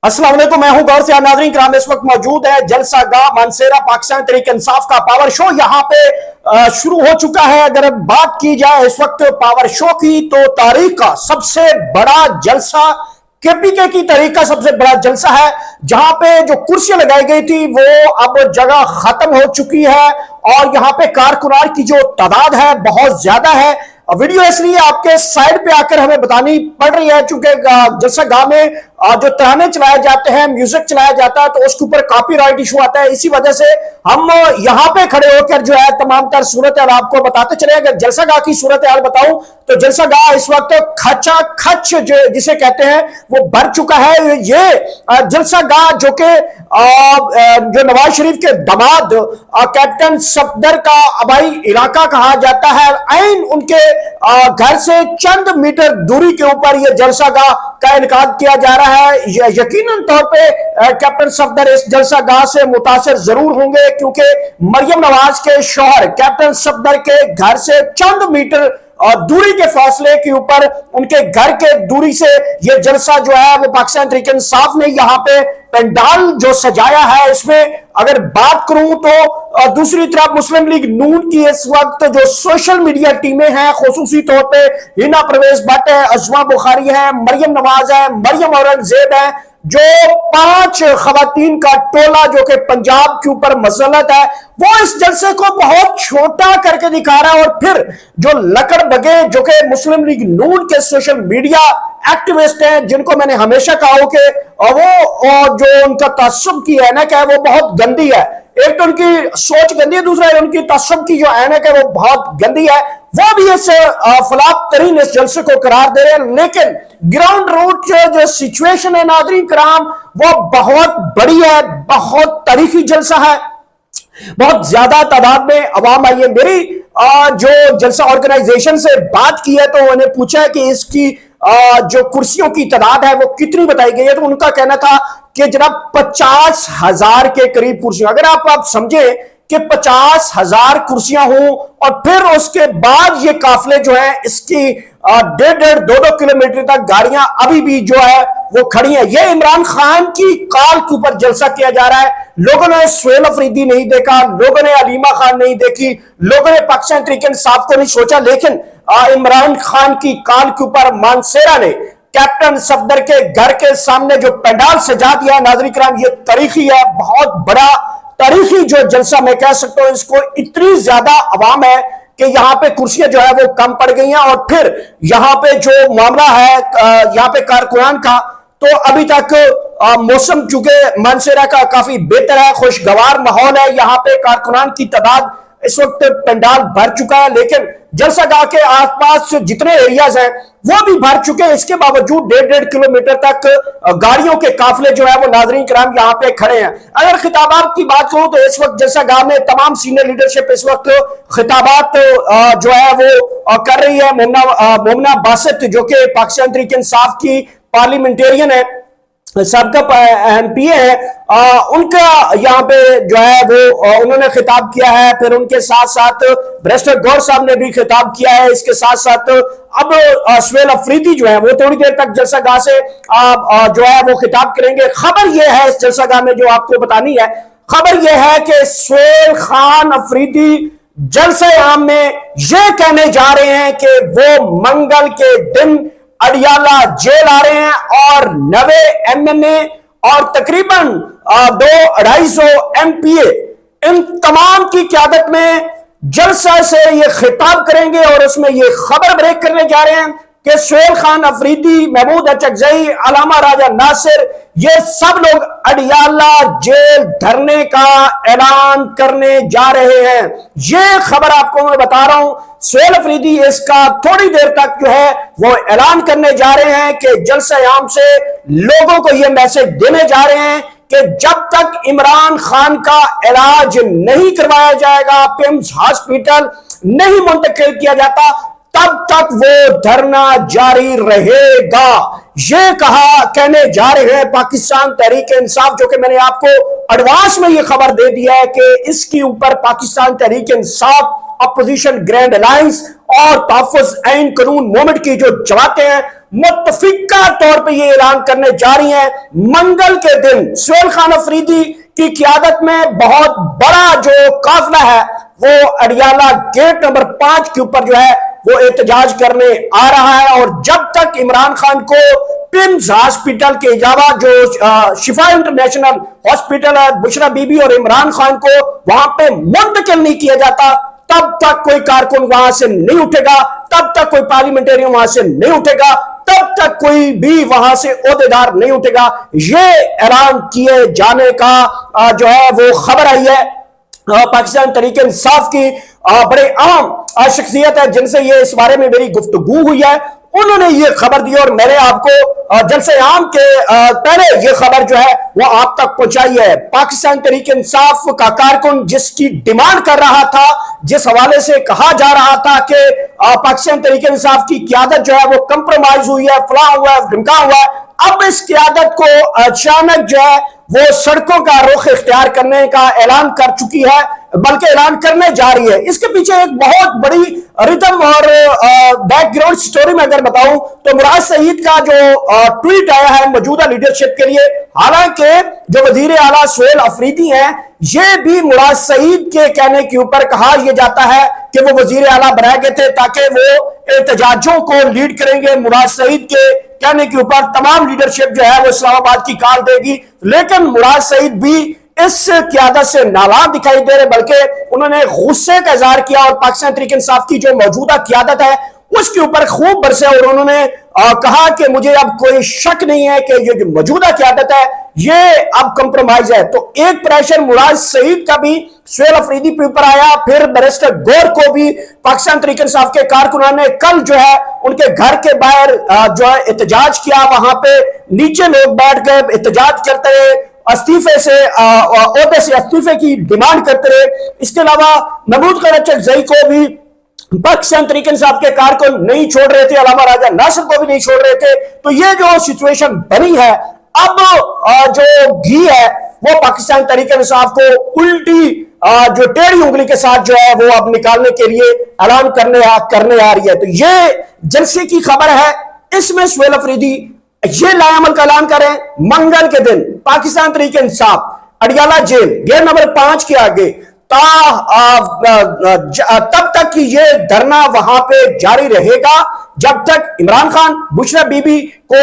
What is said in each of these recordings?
अस्सलाम वालेकुम, मैं हूं गौर से नाज़रीन कराम। इस वक्त मौजूद है जलसा गाह मानसेरा पाकिस्तान तहरीक इंसाफ का पावर शो यहां पे शुरू हो चुका है। अगर बात की जाए इस वक्त पावर शो की तो तारीख का सबसे बड़ा जलसा केपीके की तारीख का सबसे बड़ा जलसा है, जहां पे जो कुर्सियां लगाई गई थी वो अब जगह खत्म हो चुकी है और यहां पे कारकुनार की जो तादाद है बहुत ज्यादा है। वीडियो इसलिए आपके साइड पे आकर हमें बतानी पड़ रही है क्योंकि जलसा गाह में जो तराने चलाए जाते हैं, म्यूजिक चलाया जाता है तो उसके ऊपर कॉपीराइट इशू आता है। इसी वजह से हम यहां पे खड़े होकर जो है तमाम तर सूरत हाल आपको बताते चले। अगर जलसा गाह की सूरत हाल बताऊं तो जलसा गाह इस वक्त खचा खच जिसे कहते हैं वो भर चुका है। ये जलसा गाह जो कि जो नवाज शरीफ के दामाद कैप्टन सफदर का आबाई इलाका कहा जाता है, ऐन उनके घर से चंद मीटर दूरी के ऊपर यह जलसा गाह का इनकाद किया जा रहा है। यकीनन तौर पे कैप्टन सफदर इस जलसा गाह से मुतासिर जरूर होंगे क्योंकि मरियम नवाज के शौहर कैप्टन सफदर के घर से चंद मीटर दूरी के फासले के ऊपर उनके घर के दूरी से यह जलसा जो है वो पाकिस्तान तहरीक इंसाफ ने यहां पे पंडाल जो सजाया है। इसमें अगर बात करूं तो दूसरी तरफ मुस्लिम लीग नून की इस वक्त जो सोशल मीडिया टीमें हैं, खुसूसी तौर पे हिना परवेज भट्ट है, अजमा बुखारी है, मरियम नवाज है, मरियम औरंगजेब है, जो 5 खवातीन का टोला जो कि पंजाब के ऊपर मसलत है, वो इस जलसे को बहुत छोटा करके दिखा रहा है। और फिर जो लकड़ बगे जो कि मुस्लिम लीग नून के सोशल मीडिया एक्टिविस्ट हैं, जिनको मैंने हमेशा कहा हो कि वो जो उनका तअस्सुब की ऐनक है वो बहुत गंदी है। एक तो उनकी सोच गंदी है, दूसरा उनकी तअस्सुब की जो ऐनक है वो बहुत गंदी है। वो भी इस फलाप तरीन इस जलसे को करार दे रहे हैं, लेकिन ग्राउंड रूट जो सिचुएशन है नाज़रीन कराम वो बहुत बड़ी है, बहुत तारीखी जलसा है, बहुत ज्यादा तादाद में अवाम आई है। मेरी जो जलसा ऑर्गेनाइजेशन से बात की है तो उन्हें पूछा है कि इसकी जो कुर्सियों की तादाद है वो कितनी बताई गई है, तो उनका कहना था कि जनाब 50,000 के करीब कुर्सियां। अगर आप समझे कि 50,000 कुर्सियां हों और फिर उसके बाद ये काफिले जो है इसकी 1.5-2 किलोमीटर तक गाड़ियां अभी भी जो है वो खड़ी हैं। ये इमरान खान की कॉल के ऊपर जलसा किया जा रहा है। लोगों ने सुहेल अफरीदी नहीं देखा, लोगों ने अलीमा खान नहीं देखी, लोगों ने पाकिस्तान तहरीक इंसाफ को नहीं सोचा, लेकिन इमरान खान की कॉल के ऊपर मानसेरा ने कैप्टन सफदर के घर के सामने जो पंडाल सजा दिया है नाज़रीन कराम, ये तारीखी है, बहुत बड़ा तारीखी जो जलसा मैं कह सकता हूं। इसको इतनी ज्यादा अवाम है कि यहां पे कुर्सियां जो है वो कम पड़ गई हैं और फिर यहां पे जो मामला है यहां पे कारकुनान का, तो अभी तक मौसम चूंकि मानसेरा का काफी बेहतर है, खुशगवार माहौल है, यहां पे कारकुनान की तादाद इस वक्त पंडाल भर चुका है, लेकिन जलसा गाह के आसपास जितने एरियाज हैं वो भी भर चुके हैं। इसके बावजूद 1.5 किलोमीटर तक गाड़ियों के काफिले जो है वो नाज़रीन कराम यहाँ पे खड़े हैं। अगर खिताबात की बात करूं तो इस वक्त जलसा गाह में तमाम सीनियर लीडरशिप इस वक्त खिताबात जो है वो कर रही है। मोमना बासित जो कि पाकिस्तान तहरीक इंसाफ की पार्लियामेंटेरियन है, सबका एमपीए है, उनका यहाँ पे जो है वो उन्होंने खिताब किया है। फिर उनके साथ साथ बैरिस्टर गौर साहब ने भी खिताब किया है। इसके साथ साथ अब सुहेल अफरीदी जो है वो थोड़ी देर तक जलसा गाह से जो है वो खिताब करेंगे। खबर यह है इस जलसा गाह में जो आपको बतानी है, खबर यह है कि सुहेल खान अफरीदी जलसा आम में यह कहने जा रहे हैं कि वो मंगल के दिन अडियाला जेल आ रहे हैं और 90 एमएनए और तकरीबन 200-250 एमपीए इन तमाम की क़यादत में जलसा से ये खिताब करेंगे और उसमें ये खबर ब्रेक करने जा रहे हैं कि सुहेल खान अफरीदी, महमूद अचकजई, अलामा राजा नासिर, ये सब लोग अडियाला जेल धरने का ऐलान करने जा रहे हैं। ये खबर आपको मैं बता रहा हूं, सुहेल अफरीदी इसका थोड़ी देर तक जो है वो ऐलान करने जा रहे हैं कि जलसे आम से लोगों को ये मैसेज देने जा रहे हैं कि जब तक इमरान खान का इलाज नहीं करवाया जाएगा, पिम्स हॉस्पिटल नहीं मुंतकिल किया जाता, तब तक वो धरना जारी रहेगा। ये कहने जा रहे हैं पाकिस्तान तहरीक इंसाफ, जो कि मैंने आपको एडवांस में ये खबर दे दिया है कि इसके ऊपर Pakistan Tehreek Insaf, opposition grand alliance और तहफ़्फ़ुज़ ऐन कानून मूवमेंट की जो जमातें हैं मुत्तफिका तौर पे ये ऐलान करने जा रही हैं। मंगल के दिन सुहेल खान अफरीदी की क़ियादत में बहुत बड़ा जो काफिला है वो अडियाला गेट नंबर 5 के ऊपर जो है वो एहतजाज करने आ रहा है। और जब तक इमरान खान को पिम्स हॉस्पिटल के अलावा जो शिफा इंटरनेशनल हॉस्पिटल है, बुशरा बीबी और इमरान खान को वहां पे मुंतकिल नहीं किया जाता, तब तक कोई कारकुन वहां से नहीं उठेगा, तब तक कोई पार्लियामेंटेरियन वहां से नहीं उठेगा, तब तक कोई भी वहां से ओहदेदार नहीं उठेगा। ये ऐलान किए जाने का जो है वो खबर आई है पाकिस्तान तहरीक इंसाफ की बड़े आम शख्सियत है जिनसे ये इस बारे में मेरी गुफ्तगू हुई है, उन्होंने ये खबर दी और मैंने आपको जलसे आम के पहले ये खबर जो है वो आप तक पहुंचाई है। पाकिस्तान तहरीक इंसाफ का कारकुन जिसकी डिमांड कर रहा था, जिस हवाले से कहा जा रहा था कि पाकिस्तान तहरीक इंसाफ की क़यादत जो है वो कंप्रोमाइज हुई है, फला हुआ है, ढिमका हुआ है, अब इस क़यादत को अचानक जो है वो सड़कों का रुख इख्तियार करने का ऐलान कर चुकी है, बल्कि ऐलान करने जा रही है। इसके पीछे एक बहुत बड़ी रिदम और बैकग्राउंड स्टोरी में अगर बताऊं तो मुराद सईद का जो ट्वीट आया है मौजूदा लीडरशिप के लिए, हालांकि जो वजीर आला सुहेल अफरीदी हैं ये भी मुराद सईद के कहने के ऊपर कहा यह जाता है कि वो वजीर आला बनाए गए थे ताकि वो एहतजाजों को लीड करेंगे। मुराद सईद के कहने के ऊपर तमाम लीडरशिप जो है वो इस्लामाबाद की कॉल देगी, लेकिन मुराद सईद भी इस क़यादत से नाराज दिखाई दे रहे, बल्कि उन्होंने गुस्से का इजहार किया और पाकिस्तान तहरीक इंसाफ की जो मौजूदा क़यादत है उसके ऊपर खूब बरसे और उन्होंने कहा कि मुझे अब कोई शक नहीं है कि ये जो मौजूदा क़यादत है ये अब कंप्रोमाइज है। तो एक प्रेशर मुराद सईद का भी सुहेल अफरीदी के ऊपर आया, फिर बैरिस्टर गौर को भी पाकिस्तान तहरीक इंसाफ के कारकुनान ने कल जो है उनके घर के बाहर जो है एहतजाज किया, वहां पे नीचे लोग बैठ गए, एहतजाज करते रहे, इस्तीफे से ओहदे से इस्तीफे की डिमांड करते रहे। इसके अलावा महमूद करचकजई को भी पाकिस्तान तहरीक इंसाफ के कारकुन नहीं छोड़ रहे थे, अलामा राजा नासिर को भी नहीं छोड़ रहे थे। तो ये जो सिचुएशन बनी है, अब जो घी है वो पाकिस्तान तहरीक इंसाफ को उल्टी जो टेढ़ी उंगली के साथ जो है वो अब निकालने के लिए ऐलान करने आ रही है। तो ये जलसे की खबर है, इसमें सुहेल अफरीदी ये लाएअमल का ऐलान करें मंगल के दिन Pakistan Tehreek Insaf Adiala jail gate number 5 के आगे तब तक कि ये धरना वहां पे जारी रहेगा जब तक इमरान खान बुशरा बीबी को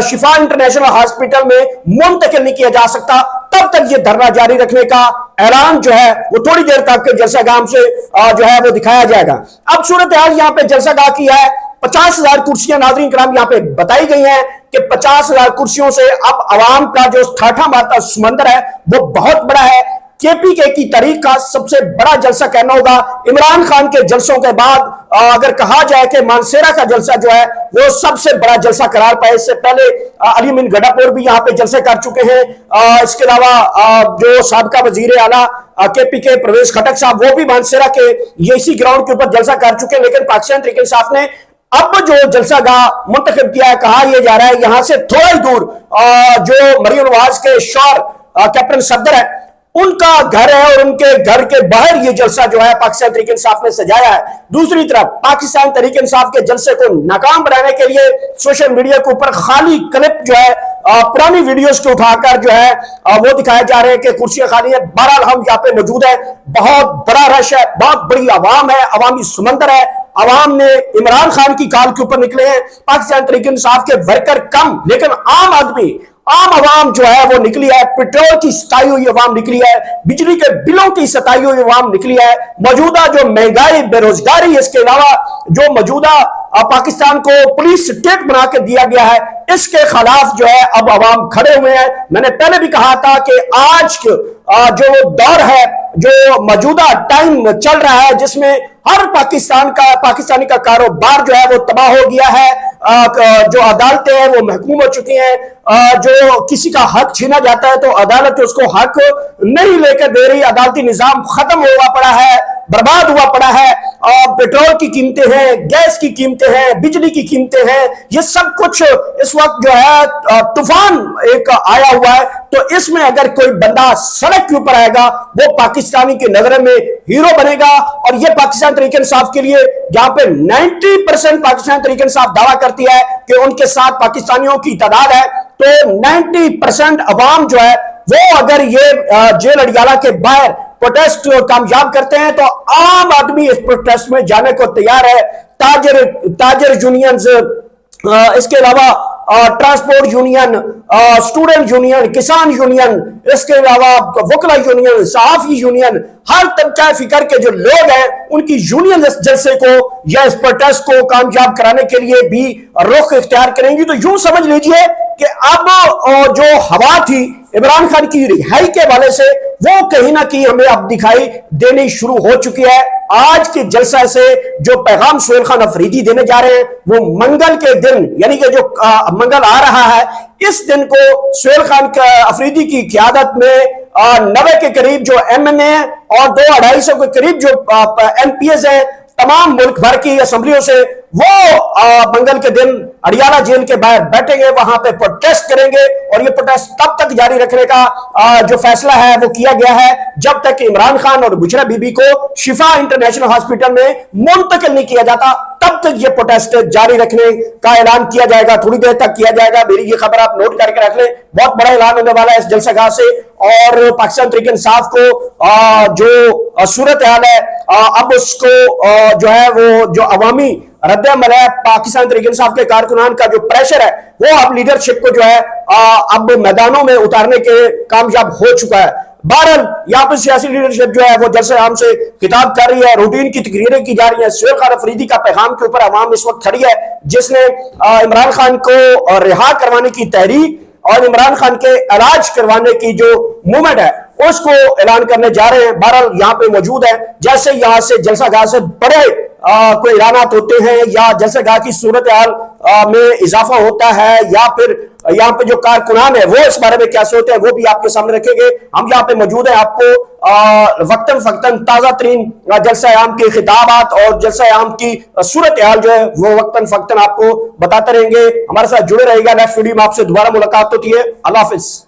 शिफा इंटरनेशनल हॉस्पिटल में मुंतकिल नहीं किया जा सकता, तब तक ये धरना जारी रखने का ऐलान जो है वो थोड़ी देर तक जलसागाह से जो है वो दिखाया जाएगा। अब सूरत हाल यहाँ पे जलसागाह की है, 50,000 कुर्सियां नाज़रीन किराम यहाँ पे बताई गई हैं कि 50,000 कुर्सियों से अब अवाम का जो ठाठा मारता समंदर है वो बहुत बड़ा है। केपीके की तहरीक का सबसे बड़ा जलसा कहना होगा इमरान खान के जलसों के बाद, अगर कहा जाए कि मानसेरा का जलसा जो है वो सबसे बड़ा जलसा करार पाए। इससे पहले अली अमीन गड्ढापुर भी यहाँ पे जलसे कर चुके हैं। इसके अलावा जो साबका वजीर आला केपीके परवेज खटक साहब वो भी मानसेरा के इसी ग्राउंड के ऊपर जलसा कर चुके हैं, लेकिन पाकिस्तान तहरीक इंसाफ ने अब जो जलसागाह मुंतखब किया है, कहा यह जा रहा है यहां से थोड़ा ही दूर जो मरियम नवाज के शौहर कैप्टन सफदर है उनका घर है और उनके घर के बाहर ये जलसा जो है पाकिस्तान तहरीक इंसाफ ने सजाया है। दूसरी तरफ पाकिस्तान तहरीक इंसाफ के जलसे को नाकाम बनाने के लिए सोशल मीडिया के ऊपर खाली क्लिप जो है पुरानी वीडियोस को उठाकर जो है वो दिखाया जा रहे हैं कि कुर्सियां खाली है। बहरहाल हम यहाँ पे मौजूद है, बहुत बड़ा रश है, बहुत बड़ी आवाम है, अवामी समंदर है। अवाम ने इमरान खान की कॉल के ऊपर निकले हैं, पाकिस्तान तहरीक इंसाफ के वर्कर कम, लेकिन आम आदमी आम आवाम जो है वो निकली है। पेट्रोल की सताई हुई आवाम निकली है, बिजली के बिलों की सताई हुई आवाम निकली है। मौजूदा जो महंगाई, बेरोजगारी, इसके अलावा जो मौजूदा पाकिस्तान को पुलिस स्टेट बना के दिया गया है, इसके खिलाफ जो है अब अवाम खड़े हुए हैं। मैंने पहले भी कहा था कि आज जो दौर है, जो मौजूदा टाइम चल रहा है, जिसमें हर पाकिस्तानी का कारोबार जो है वो तबाह हो गया है, जो अदालतें हैं वो महकूम हो चुकी हैं, जो किसी का हक छीना जाता है तो अदालत उसको हक नहीं लेकर दे रही, अदालती निजाम खत्म हुआ पड़ा है, बर्बाद हुआ पड़ा है। पेट्रोल की कीमतें हैं, गैस की कीमतें हैं, बिजली की कीमतें हैं, ये सब कुछ इस वक्त जो है तूफान एक आया हुआ है। तो इसमें अगर कोई बंदा सड़क के ऊपर आएगा वो पाकिस्तानी की नजर में हीरो बनेगा। और ये पाकिस्तान तहरीक इंसाफ के लिए, जहां पे 90% पाकिस्तान तहरीक इंसाफ दावा करती है कि उनके साथ पाकिस्तानियों की तादाद है, तो 90% अवाम जो है वो अगर ये जेल अडियाला के बाहर प्रोटेस्ट कामयाब करते हैं तो आम आदमी इस प्रोटेस्ट में जाने को तैयार है। ताजर यूनियंस, इसके अलावा ट्रांसपोर्ट यूनियन, स्टूडेंट यूनियन, किसान यूनियन, इसके अलावा वकला यूनियन, सहाफी यूनियन, हर तबका फिक्र के जो लोग हैं उनकी यूनियन इस जलसे को या इस प्रोटेस्ट को कामयाब कराने के लिए भी रुख इख्तियार करेंगी। तो यूं समझ लीजिए कि अब जो हवा थी इमरान खान की रिहाई के वाले से वो कहीं ना कहीं हमें अब दिखाई देनी शुरू हो चुकी है। आज के जलसा से जो पैगाम सुहेल खान अफरीदी देने जा रहे हैं वो मंगल के दिन, यानी कि जो मंगल आ रहा है, इस दिन को सुहेल खान अफरीदी की क़यादत में 90 के करीब जो एमएनए और 200-250 के करीब जो एमपीएस है तमाम मुल्क भर की असेंबलियों से, वो मंगल के दिन अडियाला जेल के बाहर बैठेंगे, वहां पे प्रोटेस्ट करेंगे। और ये प्रोटेस्ट तब तक जारी रखने का जो फैसला है वो किया गया है जब तक इमरान खान और बुशरा बीबी को शिफा इंटरनेशनल हॉस्पिटल में मुंतकिल नहीं किया जाता, तब तक ये प्रोटेस्ट जारी रखने का ऐलान किया जाएगा। थोड़ी देर तक किया जाएगा। मेरी ये खबर आप नोट करके रख लें, बहुत बड़ा ऐलान होने वाला है इस जलसागाह से। और पाकिस्तान तहरीक इंसाफ को जो सूरत हाल है, अब उसको जो है वो जो अवामी रद्द-ए-अमल है, पाकिस्तान तहरीक इंसाफ के कारकुनान का जो प्रेशर है वो अब लीडरशिप को जो है अब मैदानों में उतारने के कामयाब हो चुका है। बहरहाल यहाँ पर सियासी लीडरशिप जो है वो जलसे आम से खिताब कर रही है, रूटीन की तकरीरें की जा रही है। सुहेल खान अफरीदी का पैगाम के ऊपर अवाम इस वक्त खड़ी है, जिसने इमरान खान को रिहा करवाने की तहरीक और इमरान खान के इलाज करवाने की जो मूवमेंट है उसको ऐलान करने जा रहे हैं। बहरहाल यहाँ पे मौजूद है। जैसे यहाँ से जलसागाह से बड़े कोई ऐलानात होते हैं या जलसागाह की सूरत हाल में इजाफा होता है या फिर यहाँ पे जो कारकुनान है वो इस बारे में क्या सोचते हैं वो भी आपके सामने रखेंगे। हम यहाँ पे मौजूद है, आपको वक्तन फक्तन ताजा तरीन जलसा आम के खिताबात और जलसा आम की सूरत हाल जो है वो वक्तन फक्तन आपको बताते रहेंगे। हमारे साथ जुड़े रहेगा। नेक्स्ट वीडियो में आपसे दोबारा मुलाकात होती है। अल्लाह हाफिज।